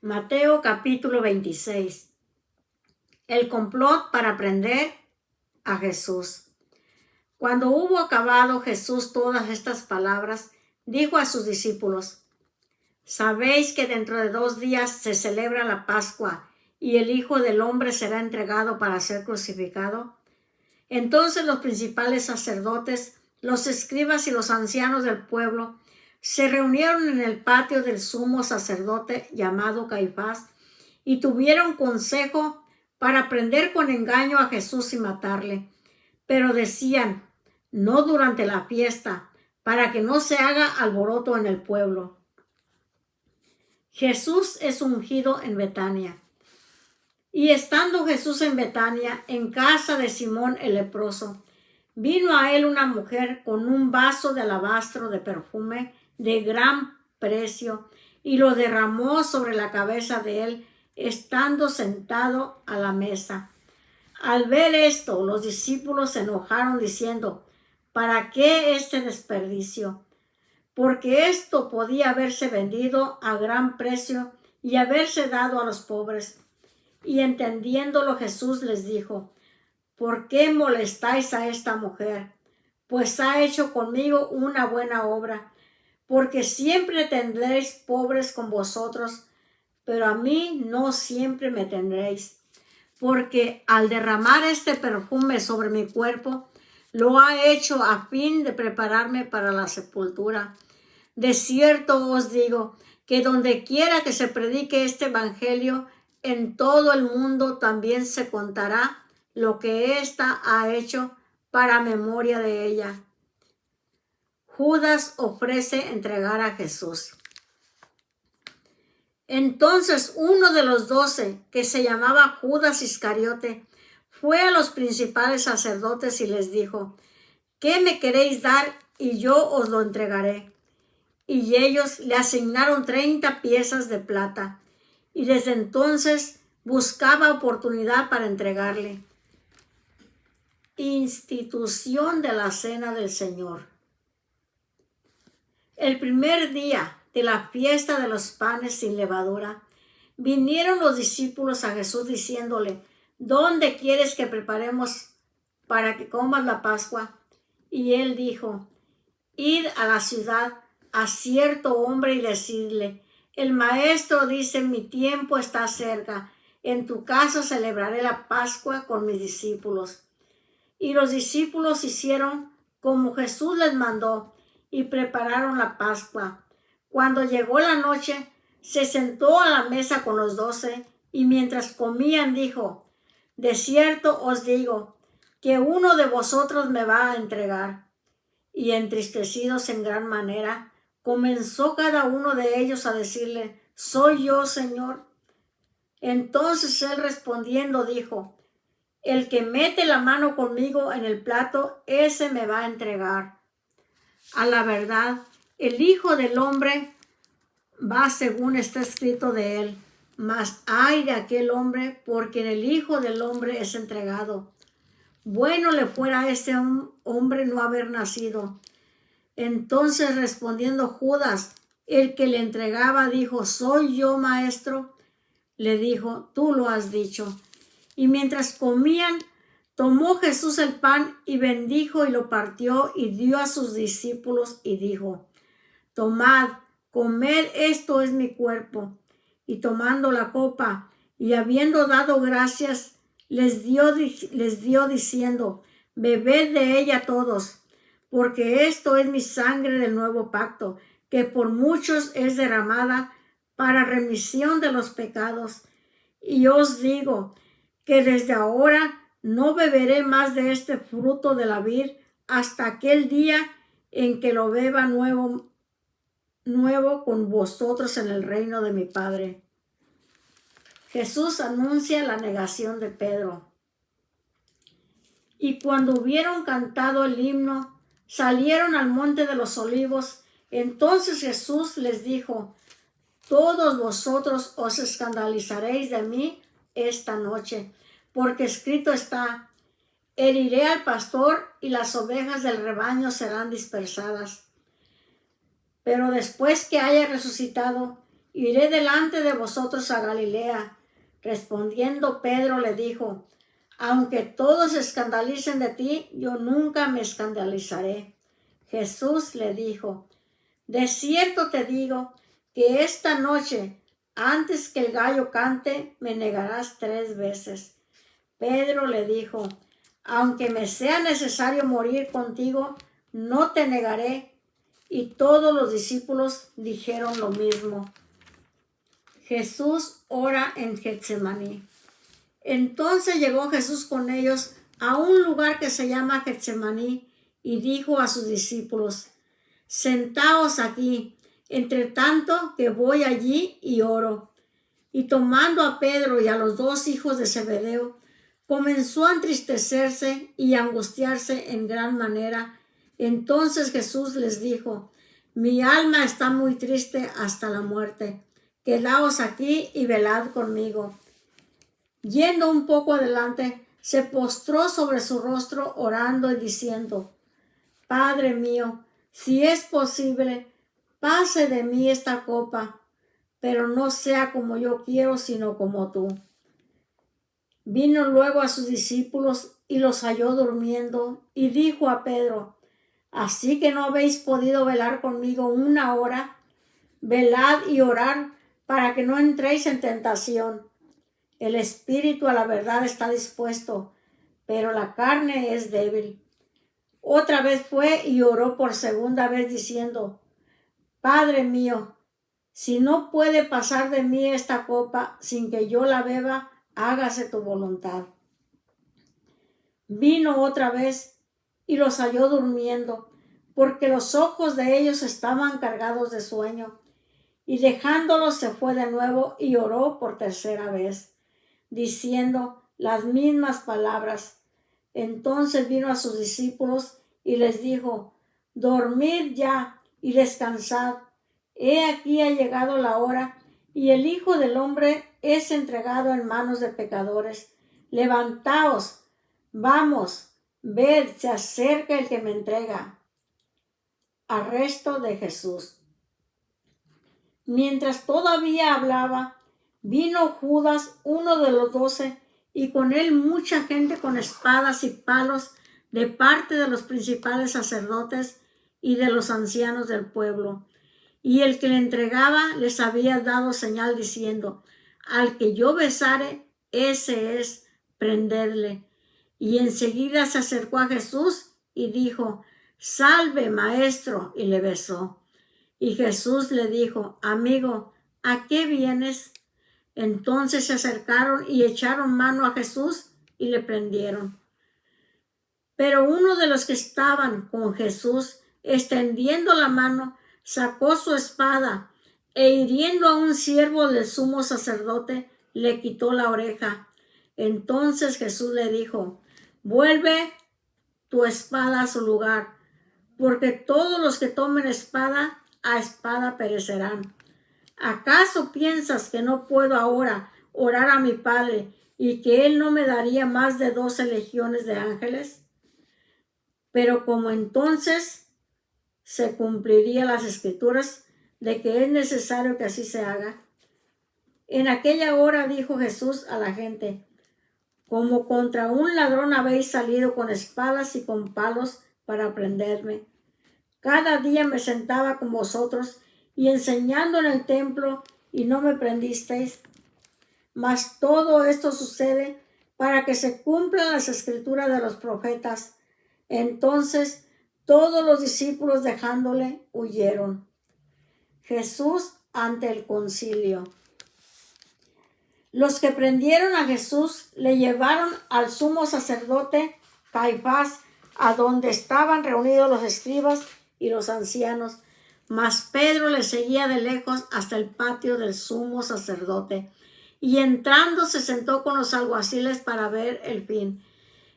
Mateo capítulo 26. El complot para prender a Jesús. Cuando hubo acabado Jesús todas estas palabras, dijo a sus discípulos: ¿Sabéis que dentro de 2 días se celebra la Pascua y el Hijo del Hombre será entregado para ser crucificado? Entonces los principales sacerdotes, los escribas y los ancianos del pueblo se reunieron en el patio del sumo sacerdote llamado Caifás y tuvieron consejo para prender con engaño a Jesús y matarle. Pero decían: no durante la fiesta, para que no se haga alboroto en el pueblo. Jesús es ungido en Betania. Y estando Jesús en Betania, en casa de Simón el leproso, vino a él una mujer con un vaso de alabastro de perfume de gran precio y lo derramó sobre la cabeza de él, estando sentado a la mesa. Al ver esto, los discípulos se enojaron diciendo: ¿para qué este desperdicio? Porque esto podía haberse vendido a gran precio y haberse dado a los pobres. Y entendiéndolo, Jesús les dijo: ¿por qué molestáis a esta mujer? Pues ha hecho conmigo una buena obra. Porque siempre tendréis pobres con vosotros, pero a mí no siempre me tendréis. Porque al derramar este perfume sobre mi cuerpo, lo ha hecho a fin de prepararme para la sepultura. De cierto os digo que donde quiera que se predique este evangelio, en todo el mundo también se contará lo que ésta ha hecho para memoria de ella. Judas ofrece entregar a Jesús. Entonces uno de los 12, que se llamaba Judas Iscariote, fue a los principales sacerdotes y les dijo: ¿qué me queréis dar y yo os lo entregaré? Y ellos le asignaron 30 piezas de plata, y desde entonces buscaba oportunidad para entregarle. Institución de la Cena del Señor. El primer día de la fiesta de los panes sin levadura, vinieron los discípulos a Jesús diciéndole: ¿dónde quieres que preparemos para que comas la Pascua? Y él dijo: id a la ciudad a cierto hombre y decidle: el maestro dice, mi tiempo está cerca, en tu casa celebraré la Pascua con mis discípulos. Y los discípulos hicieron como Jesús les mandó y prepararon la Pascua. Cuando llegó la noche, se sentó a la mesa con los 12 y mientras comían dijo: de cierto os digo que uno de vosotros me va a entregar. Y entristecidos en gran manera, comenzó cada uno de ellos a decirle: ¿soy yo, Señor? Entonces él respondiendo dijo: el que mete la mano conmigo en el plato, ese me va a entregar. A la verdad, el Hijo del Hombre va según está escrito de él, mas ay de aquel hombre por quien el Hijo del Hombre es entregado. Bueno le fuera a ese hombre no haber nacido. Entonces respondiendo Judas, el que le entregaba, dijo: ¿soy yo, maestro? Le dijo: tú lo has dicho. Y mientras comían, tomó Jesús el pan y bendijo y lo partió y dio a sus discípulos y dijo: tomad, comed, esto es mi cuerpo. Y tomando la copa y habiendo dado gracias, les dio diciendo: bebed de ella todos, porque esto es mi sangre del nuevo pacto, que por muchos es derramada para remisión de los pecados. Y os digo que desde ahora no beberé más de este fruto de la vid hasta aquel día en que lo beba nuevo con vosotros en el reino de mi Padre. Jesús anuncia la negación de Pedro. Y cuando hubieron cantado el himno, salieron al monte de los olivos. Entonces Jesús les dijo: todos vosotros os escandalizaréis de mí esta noche, porque escrito está: heriré al pastor y las ovejas del rebaño serán dispersadas. Pero después que haya resucitado, iré delante de vosotros a Galilea. Respondiendo Pedro le dijo, aunque todos se escandalicen de ti, yo nunca me escandalizaré. Jesús le dijo, de cierto te digo que esta noche, antes que el gallo cante, me negarás 3 veces. Pedro le dijo, aunque me sea necesario morir contigo, no te negaré. Y todos los discípulos dijeron lo mismo. Jesús ora en Getsemaní. Entonces llegó Jesús con ellos a un lugar que se llama Getsemaní y dijo a sus discípulos, sentaos aquí, entre tanto que voy allí y oro. Y tomando a Pedro y a los 2 hijos de Zebedeo, comenzó a entristecerse y angustiarse en gran manera. Entonces Jesús les dijo, mi alma está muy triste hasta la muerte. Quedaos aquí y velad conmigo. Yendo un poco adelante, se postró sobre su rostro orando y diciendo, Padre mío, si es posible, pase de mí esta copa, pero no sea como yo quiero, sino como tú. Vino luego a sus discípulos y los halló durmiendo, y dijo a Pedro, ¿así que no habéis podido velar conmigo 1 hora? Velad y orad para que no entréis en tentación. El espíritu a la verdad está dispuesto, pero la carne es débil. Otra vez fue y oró por 2ª vez diciendo, Padre mío, si no puede pasar de mí esta copa sin que yo la beba, hágase tu voluntad. Vino otra vez y los halló durmiendo, porque los ojos de ellos estaban cargados de sueño. Y dejándolos se fue de nuevo y oró por 3ª vez, diciendo las mismas palabras. Entonces vino a sus discípulos y les dijo, dormid ya y descansad. He aquí ha llegado la hora, y el Hijo del Hombre es entregado en manos de pecadores. Levantaos, vamos, ved, se acerca el que me entrega. Arresto de Jesús. Mientras todavía hablaba, vino Judas, uno de los 12, y con él mucha gente con espadas y palos de parte de los principales sacerdotes y de los ancianos del pueblo. Y el que le entregaba les había dado señal diciendo, al que yo besare, ese es, prendedle. Y enseguida se acercó a Jesús y dijo, salve, maestro, y le besó. Y Jesús le dijo, amigo, ¿a qué vienes? Entonces se acercaron y echaron mano a Jesús y le prendieron. Pero uno de los que estaban con Jesús, extendiendo la mano, sacó su espada e hiriendo a un siervo del sumo sacerdote, le quitó la oreja. Entonces Jesús le dijo, vuelve tu espada a su lugar, porque todos los que tomen espada, a espada perecerán. ¿Acaso piensas que no puedo ahora orar a mi Padre y que Él no me daría más de 12 legiones de ángeles? Pero como entonces se cumplirían las escrituras de que es necesario que así se haga. En aquella hora dijo Jesús a la gente, como contra un ladrón habéis salido con espadas y con palos para prenderme. Cada día me sentaba con vosotros y enseñando en el templo y no me prendisteis. Mas todo esto sucede para que se cumplan las escrituras de los profetas. Entonces todos los discípulos dejándole huyeron. Jesús ante el concilio. Los que prendieron a Jesús le llevaron al sumo sacerdote Caifás, a donde estaban reunidos los escribas y los ancianos. Mas Pedro le seguía de lejos hasta el patio del sumo sacerdote. Y entrando se sentó con los alguaciles para ver el fin.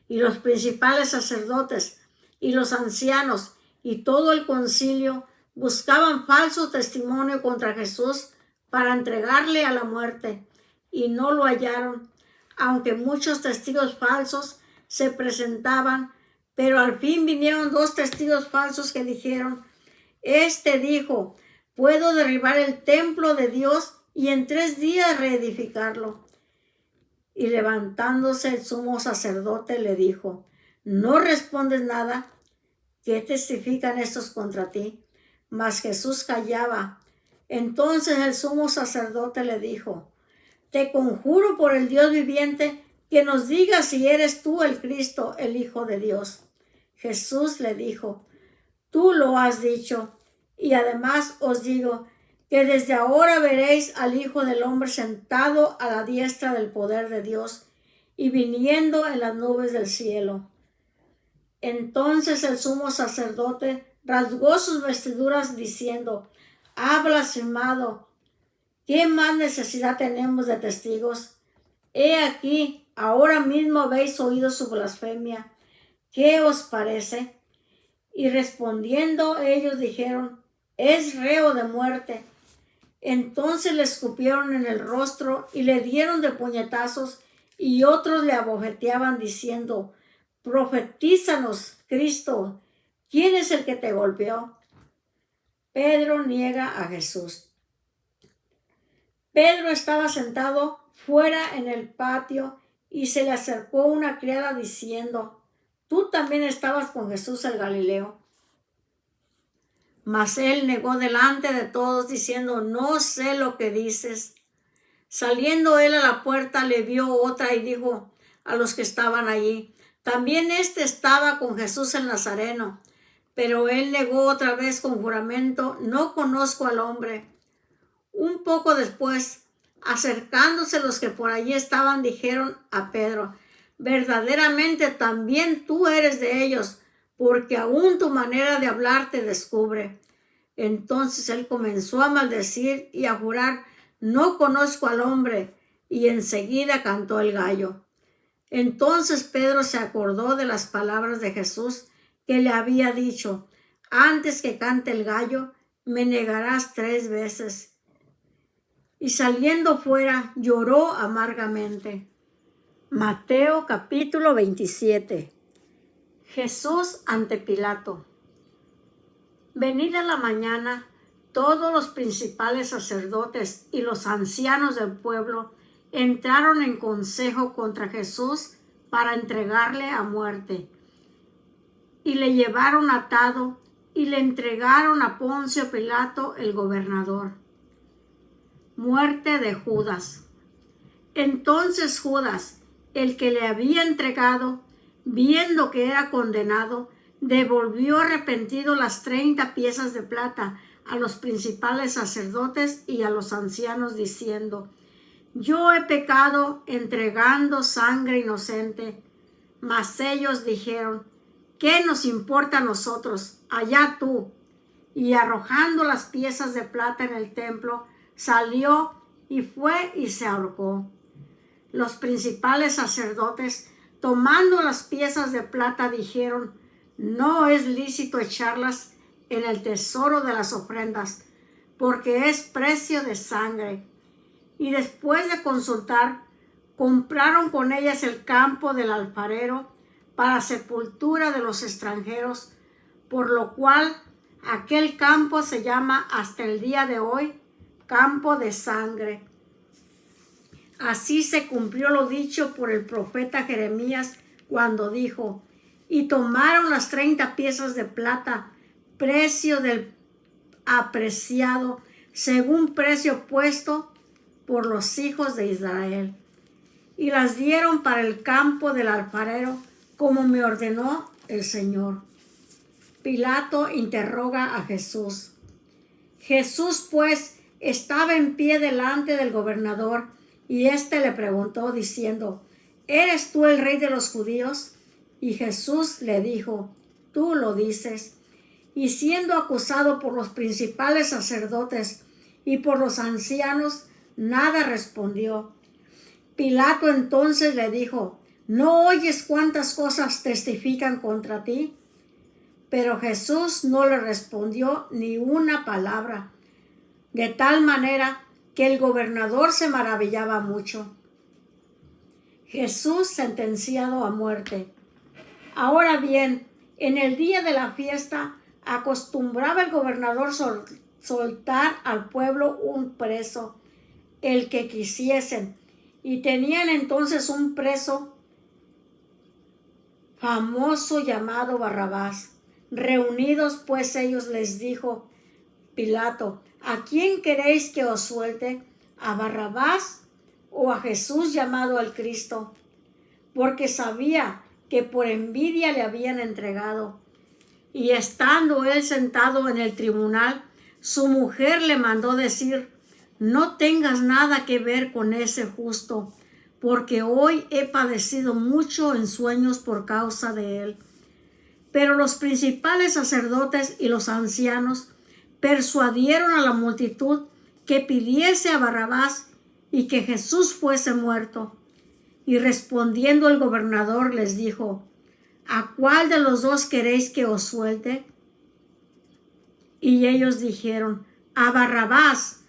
Y los principales sacerdotes y los ancianos y todo el concilio buscaban falso testimonio contra Jesús para entregarle a la muerte, y no lo hallaron, aunque muchos testigos falsos se presentaban, pero al fin vinieron 2 testigos falsos que dijeron, este dijo, puedo derribar el templo de Dios y en 3 días reedificarlo. Y levantándose el sumo sacerdote le dijo, ¿no respondes nada? ¿Qué testifican estos contra ti? Mas Jesús callaba. Entonces el sumo sacerdote le dijo, te conjuro por el Dios viviente que nos digas si eres tú el Cristo, el Hijo de Dios. Jesús le dijo, tú lo has dicho, y además os digo que desde ahora veréis al Hijo del Hombre sentado a la diestra del poder de Dios y viniendo en las nubes del cielo. Entonces el sumo sacerdote rasgó sus vestiduras diciendo, ha blasfemado. ¿Qué más necesidad tenemos de testigos? He aquí, ahora mismo habéis oído su blasfemia. ¿Qué os parece? Y respondiendo ellos dijeron, es reo de muerte. Entonces le escupieron en el rostro y le dieron de puñetazos, y otros le abofeteaban diciendo, profetízanos, Cristo, ¿quién es el que te golpeó? Pedro niega a Jesús. Pedro estaba sentado fuera en el patio y se le acercó una criada diciendo, ¿tú también estabas con Jesús el Galileo? Mas él negó delante de todos diciendo, no sé lo que dices. Saliendo él a la puerta le vio otra y dijo a los que estaban allí, también éste estaba con Jesús el Nazareno. Pero él negó otra vez con juramento, no conozco al hombre. Un poco después, acercándose los que por allí estaban, dijeron a Pedro, verdaderamente también tú eres de ellos, porque aún tu manera de hablar te descubre. Entonces él comenzó a maldecir y a jurar, no conozco al hombre, y enseguida cantó el gallo. Entonces Pedro se acordó de las palabras de Jesús que le había dicho, antes que cante el gallo, me negarás 3 veces. Y saliendo fuera, lloró amargamente. Mateo capítulo 27. Jesús ante Pilato. Venida la mañana, todos los principales sacerdotes y los ancianos del pueblo entraron en consejo contra Jesús para entregarle a muerte. Y le llevaron atado y le entregaron a Poncio Pilato, el gobernador. Muerte de Judas. Entonces Judas, el que le había entregado, viendo que era condenado, devolvió arrepentido las 30 piezas de plata a los principales sacerdotes y a los ancianos, diciendo, yo he pecado entregando sangre inocente. Mas ellos dijeron, ¿qué nos importa a nosotros? Allá tú. Y arrojando las piezas de plata en el templo, salió y fue y se ahorcó. Los principales sacerdotes, tomando las piezas de plata, dijeron, no es lícito echarlas en el tesoro de las ofrendas, porque es precio de sangre. Y después de consultar, compraron con ellas el campo del alfarero para sepultura de los extranjeros, por lo cual aquel campo se llama hasta el día de hoy campo de sangre. Así se cumplió lo dicho por el profeta Jeremías cuando dijo, y tomaron las 30 piezas de plata, precio del apreciado, según precio puesto por los hijos de Israel, y las dieron para el campo del alfarero, como me ordenó el Señor. Pilato interroga a Jesús. Jesús, pues, estaba en pie delante del gobernador, y éste le preguntó diciendo, ¿eres tú el rey de los judíos? Y Jesús le dijo, tú lo dices. Y siendo acusado por los principales sacerdotes y por los ancianos, nada respondió. Pilato entonces le dijo, ¿no oyes cuántas cosas testifican contra ti? Pero Jesús no le respondió ni una palabra, de tal manera que el gobernador se maravillaba mucho. Jesús sentenciado a muerte. Ahora bien, en el día de la fiesta acostumbraba el gobernador soltar al pueblo un preso, el que quisiesen. Y tenían entonces un preso famoso llamado Barrabás. Reunidos pues ellos les dijo Pilato: ¿a quién queréis que os suelte? ¿A Barrabás o a Jesús llamado el Cristo? Porque sabía que por envidia le habían entregado. Y estando él sentado en el tribunal, su mujer le mandó decir: no tengas nada que ver con ese justo, porque hoy he padecido mucho en sueños por causa de él. Pero los principales sacerdotes y los ancianos persuadieron a la multitud que pidiese a Barrabás y que Jesús fuese muerto. Y respondiendo el gobernador les dijo: ¿a cuál de los dos queréis que os suelte? Y ellos dijeron: a Barrabás.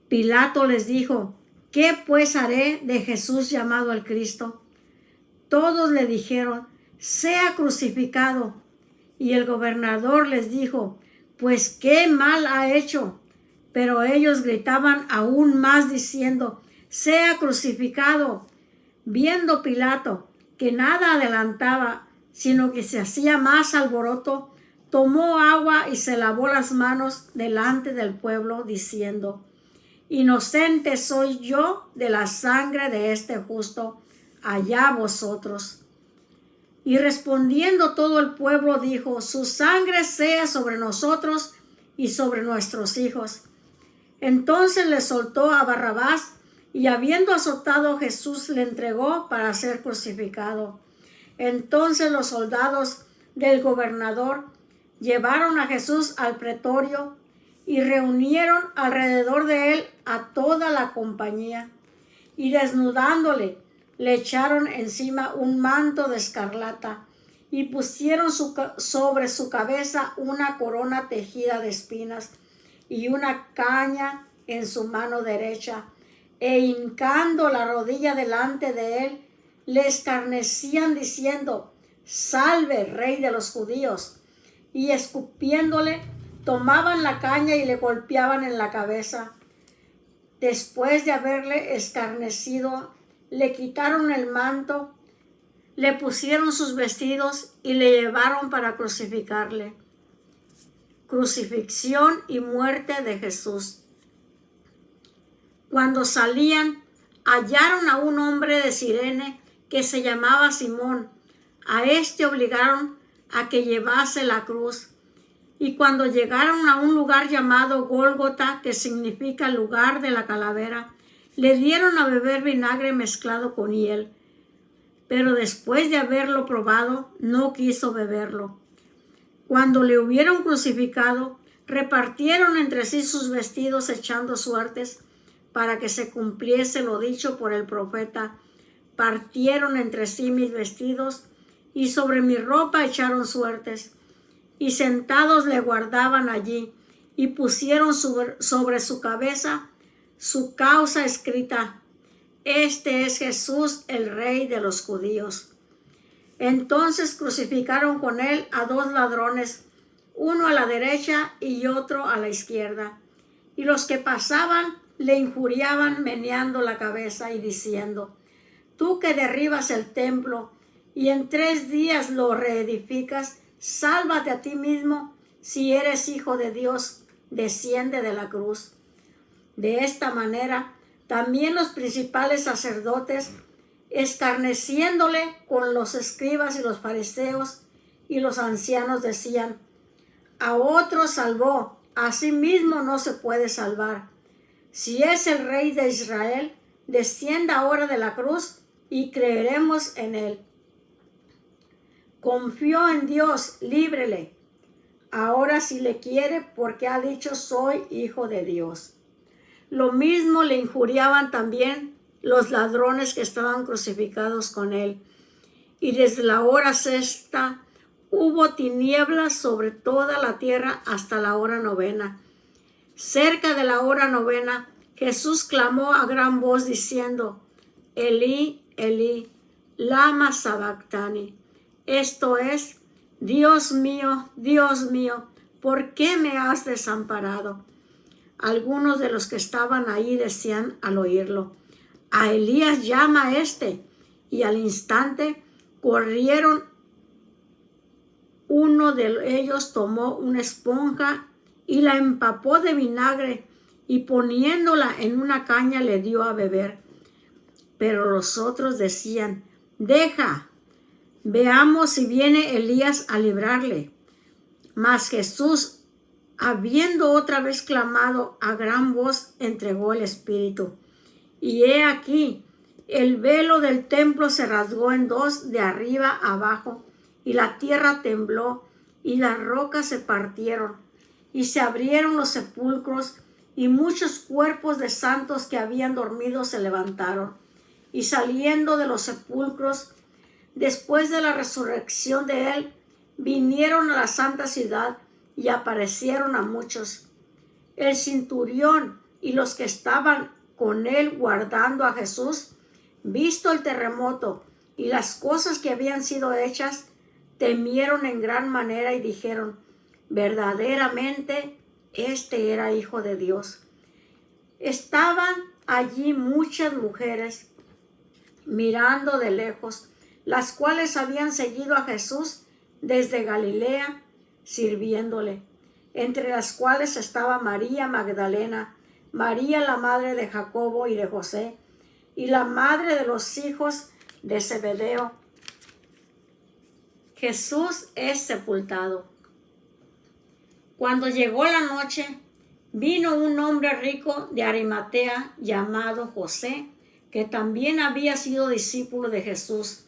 Pilato les dijo: ¿qué pues haré de Jesús llamado el Cristo? Todos le dijeron: sea crucificado. Y el gobernador les dijo: pues qué mal ha hecho. Pero ellos gritaban aún más diciendo: sea crucificado. Viendo Pilato que nada adelantaba, sino que se hacía más alboroto, tomó agua y se lavó las manos delante del pueblo, diciendo: inocente soy yo de la sangre de este justo, allá vosotros. Y respondiendo todo el pueblo dijo: su sangre sea sobre nosotros y sobre nuestros hijos. Entonces le soltó a Barrabás, y habiendo azotado a Jesús, le entregó para ser crucificado. Entonces los soldados del gobernador llevaron a Jesús al pretorio y reunieron alrededor de él a toda la compañía. Y desnudándole, le echaron encima un manto de escarlata y pusieron sobre su cabeza una corona tejida de espinas y una caña en su mano derecha. E hincando la rodilla delante de él, le escarnecían diciendo: salve, rey de los judíos. Y escupiéndole, tomaban la caña y le golpeaban en la cabeza. Después de haberle escarnecido, le quitaron el manto, le pusieron sus vestidos y le llevaron para crucificarle. Crucifixión y muerte de Jesús. Cuando salían, hallaron a un hombre de Cirene que se llamaba Simón. A este obligaron a que llevase la cruz. Y cuando llegaron a un lugar llamado Gólgota, que significa lugar de la calavera, le dieron a beber vinagre mezclado con hiel. Pero después de haberlo probado, no quiso beberlo. Cuando le hubieron crucificado, repartieron entre sí sus vestidos echando suertes, para que se cumpliese lo dicho por el profeta: partieron entre sí mis vestidos, y sobre mi ropa echaron suertes. Y sentados le guardaban allí, y pusieron sobre su cabeza su causa escrita: este es Jesús, el Rey de los judíos. Entonces crucificaron con él a dos ladrones, uno a la derecha y otro a la izquierda. Y los que pasaban le injuriaban meneando la cabeza y diciendo: tú que derribas el templo y en 3 días lo reedificas, sálvate a ti mismo. Si eres hijo de Dios, desciende de la cruz. De esta manera, también los principales sacerdotes, escarneciéndole con los escribas y los fariseos y los ancianos, decían: a otro salvó, a sí mismo no se puede salvar. Si es el Rey de Israel, descienda ahora de la cruz y creeremos en él. Confió en Dios, líbrele. Ahora si le quiere, porque ha dicho: soy hijo de Dios. Lo mismo le injuriaban también los ladrones que estaban crucificados con él. Y desde la hora sexta hubo tinieblas sobre toda la tierra hasta la hora 9. Cerca de la hora 9, Jesús clamó a gran voz diciendo: Elí, Elí, lama sabactani. Esto es: Dios mío, ¿por qué me has desamparado? Algunos de los que estaban ahí decían al oírlo, a Elías llama a este. Y al instante corrieron. Uno de ellos tomó una esponja y la empapó de vinagre y poniéndola en una caña le dio a beber. Pero los otros decían, deja, veamos si viene Elías a librarle. Mas Jesús, habiendo otra vez clamado a gran voz, entregó el espíritu. Y he aquí, el velo del templo se rasgó en dos de arriba abajo, y la tierra tembló, y las rocas se partieron, y se abrieron los sepulcros, y muchos cuerpos de santos que habían dormido se levantaron. Y saliendo de los sepulcros, después de la resurrección de él, vinieron a la santa ciudad y aparecieron a muchos. El centurión y los que estaban con él guardando a Jesús, visto el terremoto y las cosas que habían sido hechas, temieron en gran manera y dijeron, verdaderamente este era Hijo de Dios. Estaban allí muchas mujeres mirando de lejos, las cuales habían seguido a Jesús desde Galilea, sirviéndole, entre las cuales estaba María Magdalena, María la madre de Jacobo y de José, y la madre de los hijos de Zebedeo. Jesús es sepultado. Cuando llegó la noche, vino un hombre rico de Arimatea llamado José, que también había sido discípulo de Jesús.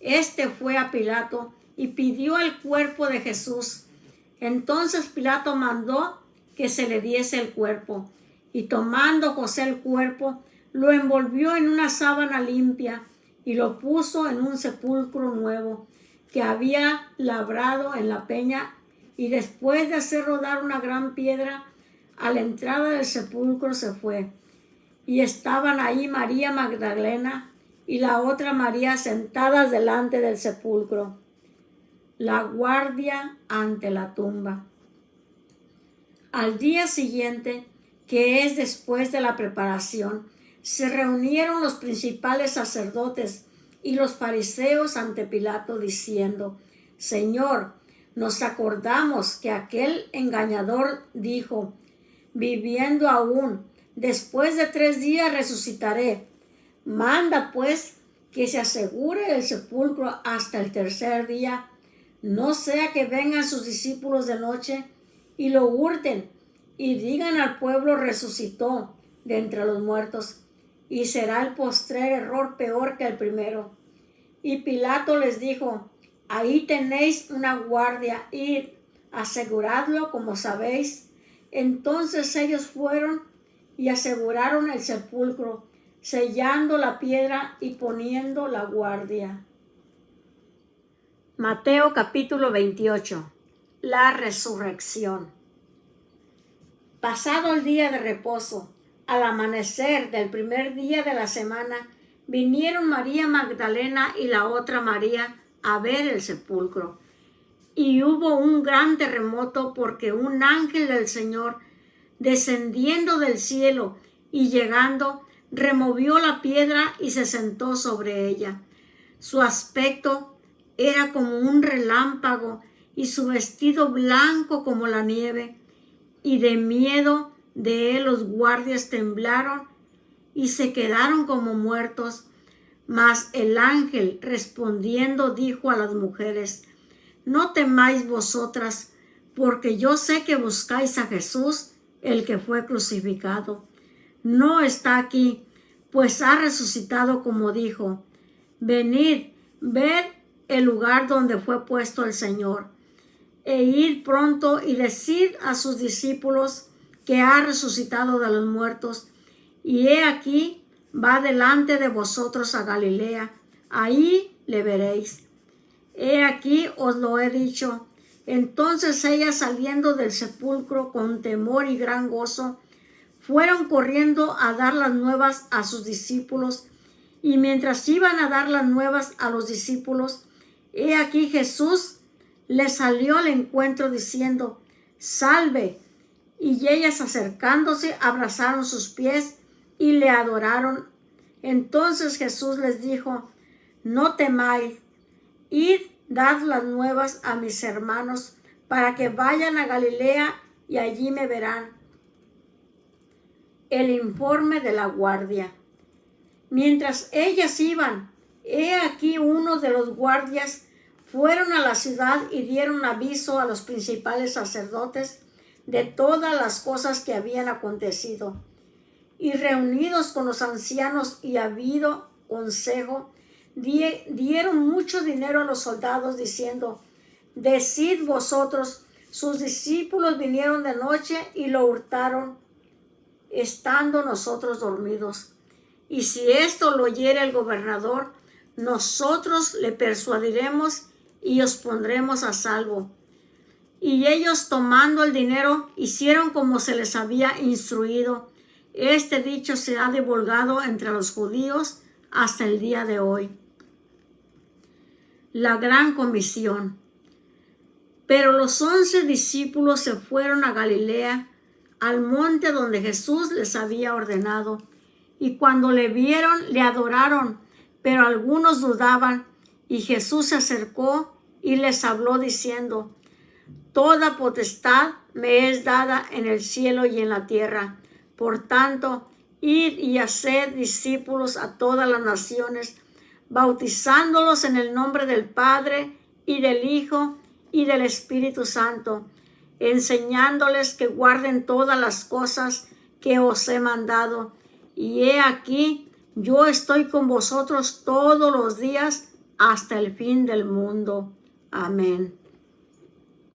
Este fue a Pilato y pidió el cuerpo de Jesús. Entonces Pilato mandó que se le diese el cuerpo, y tomando José el cuerpo, lo envolvió en una sábana limpia y lo puso en un sepulcro nuevo que había labrado en la peña, y después de hacer rodar una gran piedra, a la entrada del sepulcro se fue. Y estaban ahí María Magdalena y la otra María sentadas delante del sepulcro. La guardia ante la tumba. Al día siguiente, que es después de la preparación, se reunieron los principales sacerdotes y los fariseos ante Pilato diciendo, Señor, nos acordamos que aquel engañador dijo, viviendo aún, después de 3 días resucitaré. Manda pues que se asegure el sepulcro hasta el 3er día, no sea que vengan sus discípulos de noche y lo hurten y digan al pueblo resucitó de entre los muertos, y será el postrer error peor que el primero. Y Pilato les dijo, ahí tenéis una guardia, id, aseguradlo como sabéis. Entonces ellos fueron y aseguraron el sepulcro, sellando la piedra y poniendo la guardia. Mateo capítulo 28. La resurrección. Pasado el día de reposo, al amanecer del primer día de la semana, vinieron María Magdalena y la otra María a ver el sepulcro. Y hubo un gran terremoto porque un ángel del Señor, descendiendo del cielo y llegando, removió la piedra y se sentó sobre ella. Su aspecto era como un relámpago y su vestido blanco como la nieve. Y de miedo de él los guardias temblaron y se quedaron como muertos. Mas el ángel respondiendo dijo a las mujeres, no temáis vosotras, porque yo sé que buscáis a Jesús, el que fue crucificado. No está aquí, pues ha resucitado como dijo. Venid, ved el lugar donde fue puesto el Señor, e id pronto y decid a sus discípulos que ha resucitado de los muertos, y he aquí, va delante de vosotros a Galilea, ahí le veréis. He aquí os lo he dicho. Entonces ellas, saliendo del sepulcro con temor y gran gozo, fueron corriendo a dar las nuevas a sus discípulos, y mientras iban a dar las nuevas a los discípulos, he aquí Jesús les salió al encuentro diciendo, salve. Y ellas, acercándose, abrazaron sus pies y le adoraron. Entonces Jesús les dijo: no temáis, id, dad las nuevas a mis hermanos, para que vayan a Galilea y allí me verán. El informe de la guardia. Mientras ellas iban, he aquí uno de los guardias fueron a la ciudad y dieron aviso a los principales sacerdotes de todas las cosas que habían acontecido. Y reunidos con los ancianos y habido consejo, dieron mucho dinero a los soldados, diciendo: decid vosotros, sus discípulos vinieron de noche y lo hurtaron, estando nosotros dormidos. Y si esto lo oyere el gobernador, nosotros le persuadiremos y os pondremos a salvo. Y ellos, tomando el dinero, hicieron como se les había instruido. Este dicho se ha divulgado entre los judíos hasta el día de hoy. La gran comisión. Pero los 11 discípulos se fueron a Galilea, al monte donde Jesús les había ordenado. Y cuando le vieron, le adoraron, pero algunos dudaban. Y Jesús se acercó y les habló diciendo: toda potestad me es dada en el cielo y en la tierra. Por tanto, id y haced discípulos a todas las naciones, bautizándolos en el nombre del Padre y del Hijo y del Espíritu Santo, enseñándoles que guarden todas las cosas que os he mandado. Y he aquí, yo estoy con vosotros todos los días hasta el fin del mundo. Amén.